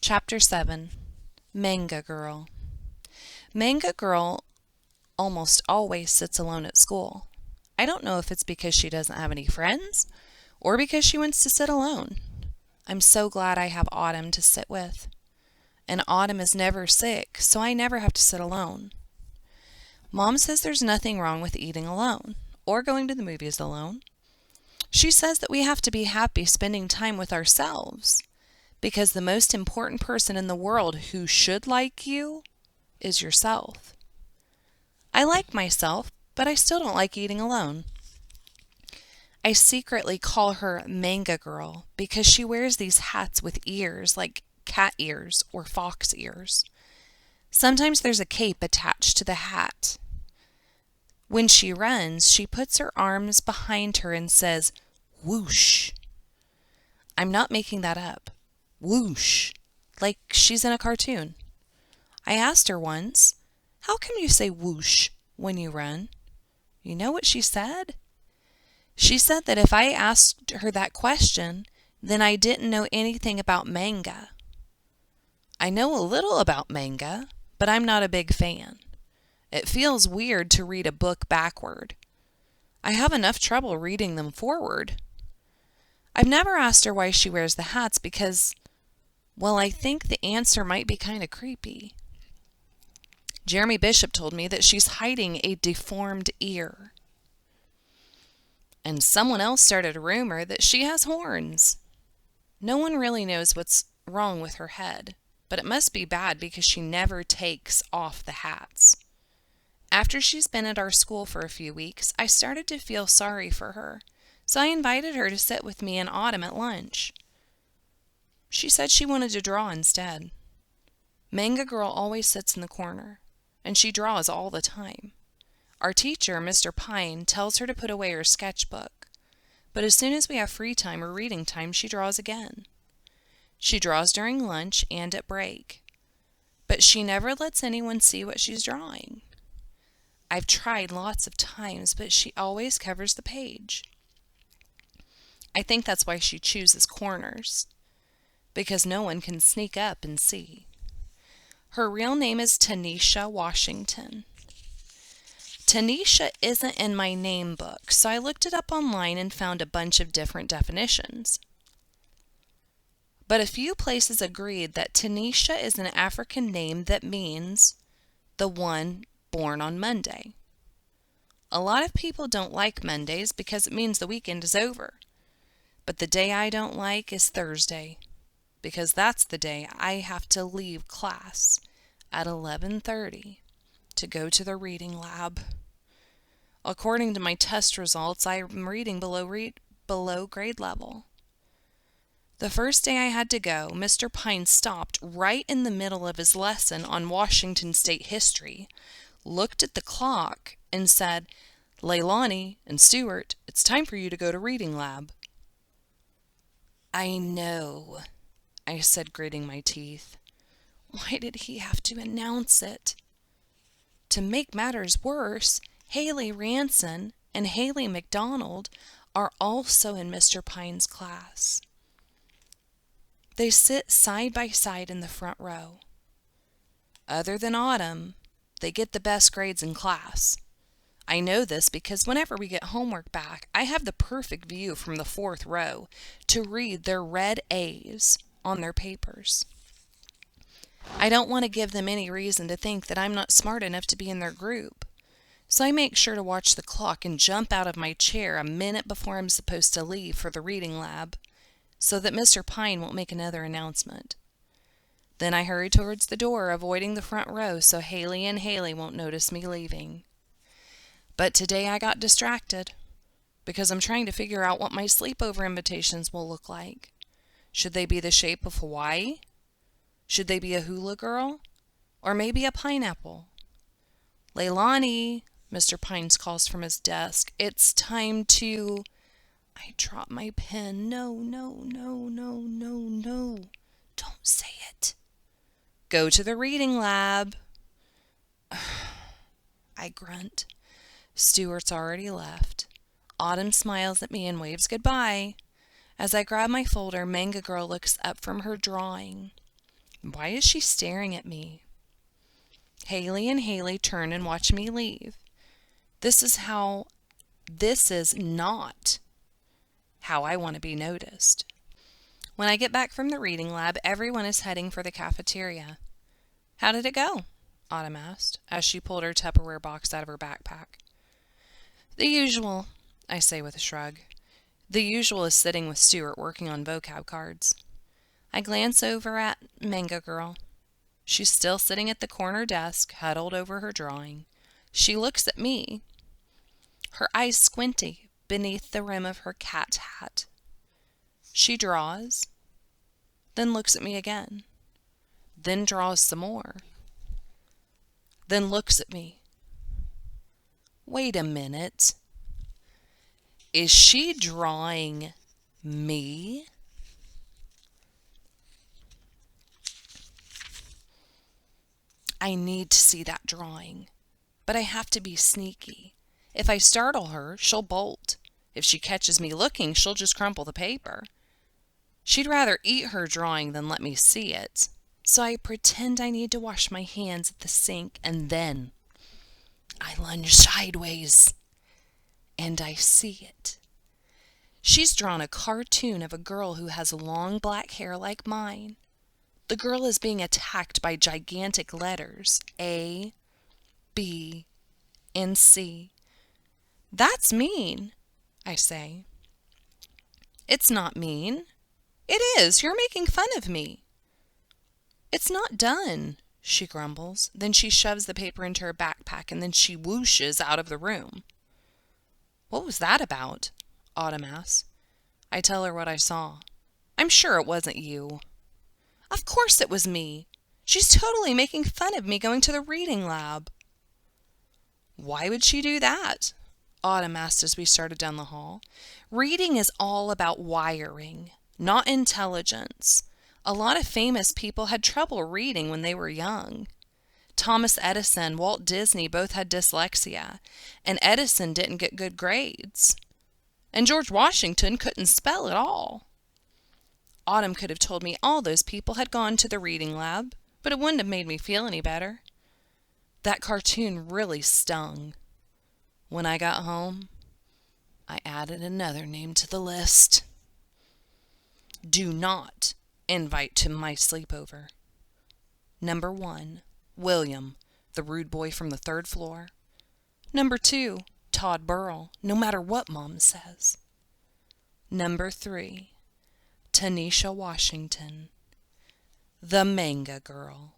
Chapter 7. Manga Girl. Manga Girl almost always sits alone at school. I don't know if it's because she doesn't have any friends or because she wants to sit alone. I'm so glad I have Autumn to sit with. And Autumn is never sick, so I never have to sit alone. Mom says there's nothing wrong with eating alone or going to the movies alone. She says that we have to be happy spending time with ourselves because the most important person in the world who should like you is yourself. I like myself, but I still don't like eating alone. I secretly call her Manga Girl because she wears these hats with ears like cat ears or fox ears. Sometimes there's a cape attached to the hat. When she runs, she puts her arms behind her and says, "Whoosh." I'm not making that up. Whoosh, like she's in a cartoon. I asked her once, "How come you say whoosh when you run?" You know what she said? She said that if I asked her that question, then I didn't know anything about manga. I know a little about manga, but I'm not a big fan. It feels weird to read a book backward. I have enough trouble reading them forward. I've never asked her why she wears the hats because, well, I think the answer might be kind of creepy. Jeremy Bishop told me that she's hiding a deformed ear. And someone else started a rumor that she has horns. No one really knows what's wrong with her head, but it must be bad because she never takes off the hats. After she's been at our school for a few weeks, I started to feel sorry for her, so I invited her to sit with me and Autumn at lunch. She said she wanted to draw instead. Manga Girl always sits in the corner, and she draws all the time. Our teacher, Mr. Pine, tells her to put away her sketchbook, but as soon as we have free time or reading time, she draws again. She draws during lunch and at break, but she never lets anyone see what she's drawing. I've tried lots of times, but she always covers the page. I think that's why she chooses corners, because no one can sneak up and see. Her real name is Tanisha Washington. Tanisha isn't in my name book, so I looked it up online and found a bunch of different definitions. But a few places agreed that Tanisha is an African name that means the one born on Monday. A lot of people don't like Mondays because it means the weekend is over. But the day I don't like is Thursday, because that's the day I have to leave class at 11:30 to go to the reading lab. According to my test results, I am reading below grade level. The first day I had to go, Mr. Pine stopped right in the middle of his lesson on Washington State history, looked at the clock, and said, "Leilani and Stuart, it's time for you to go to reading lab." "I know," I said, gritting my teeth. Why did he have to announce it? To make matters worse, Hailey Ranson and Haley McDonald are also in Mr. Pine's class. They sit side by side in the front row. Other than Autumn, they get the best grades in class. I know this because whenever we get homework back, I have the perfect view from the fourth row to read their red A's on their papers. I don't want to give them any reason to think that I'm not smart enough to be in their group, so I make sure to watch the clock and jump out of my chair a minute before I'm supposed to leave for the reading lab, so that Mr. Pine won't make another announcement. Then I hurry towards the door, avoiding the front row so Haley and Haley won't notice me leaving. But today I got distracted because I'm trying to figure out what my sleepover invitations will look like. Should they be the shape of Hawaii? Should they be a hula girl? Or maybe a pineapple? "Leilani," Mr. Pines calls from his desk. "It's time to—" I drop my pen. No, no, no, no, no, no. Don't say it. "Go to the reading lab." I grunt. Stuart's already left. Autumn smiles at me and waves goodbye. As I grab my folder, Manga Girl looks up from her drawing. Why is she staring at me? Hailey and Hailey turn and watch me leave. This is not how I want to be noticed. When I get back from the reading lab, everyone is heading for the cafeteria. How did it go? Autumn asked, as she pulled her Tupperware box out of her backpack. The usual, I say with a shrug. The usual is sitting with Stuart working on vocab cards. I glance over at Manga Girl. She's still sitting at the corner desk, huddled over her drawing. She looks at me, her eyes squinty beneath the rim of her cat hat. She draws, then looks at me again, then draws some more, then looks at me. Wait a minute. Is she drawing me? I need to see that drawing, but I have to be sneaky. If I startle her, she'll bolt. If she catches me looking, she'll just crumple the paper. She'd rather eat her drawing than let me see it. So I pretend I need to wash my hands at the sink, and then I lunge sideways, and I see it. She's drawn a cartoon of a girl who has long black hair like mine. The girl is being attacked by gigantic letters, A, B, and C. That's mean, I say. It's not mean. It is. You're making fun of me. It's not done, she grumbles. Then she shoves the paper into her backpack, and then she whooshes out of the room. What was that about? Autumn asks. I tell her what I saw. I'm sure it wasn't you. Of course it was me. She's totally making fun of me going to the reading lab. Why would she do that? Autumn asked as we started down the hall. Reading is all about wiring, not intelligence. A lot of famous people had trouble reading when they were young. Thomas Edison, Walt Disney both had dyslexia, and Edison didn't get good grades. And George Washington couldn't spell at all. Autumn could have told me all those people had gone to the reading lab, but it wouldn't have made me feel any better. That cartoon really stung. When I got home, I added another name to the list. Do not invite to my sleepover. Number 1, William, the rude boy from the 3rd floor. Number 2, Todd Burrell, no matter what Mom says. Number 3, Tanisha Washington, the Manga Girl.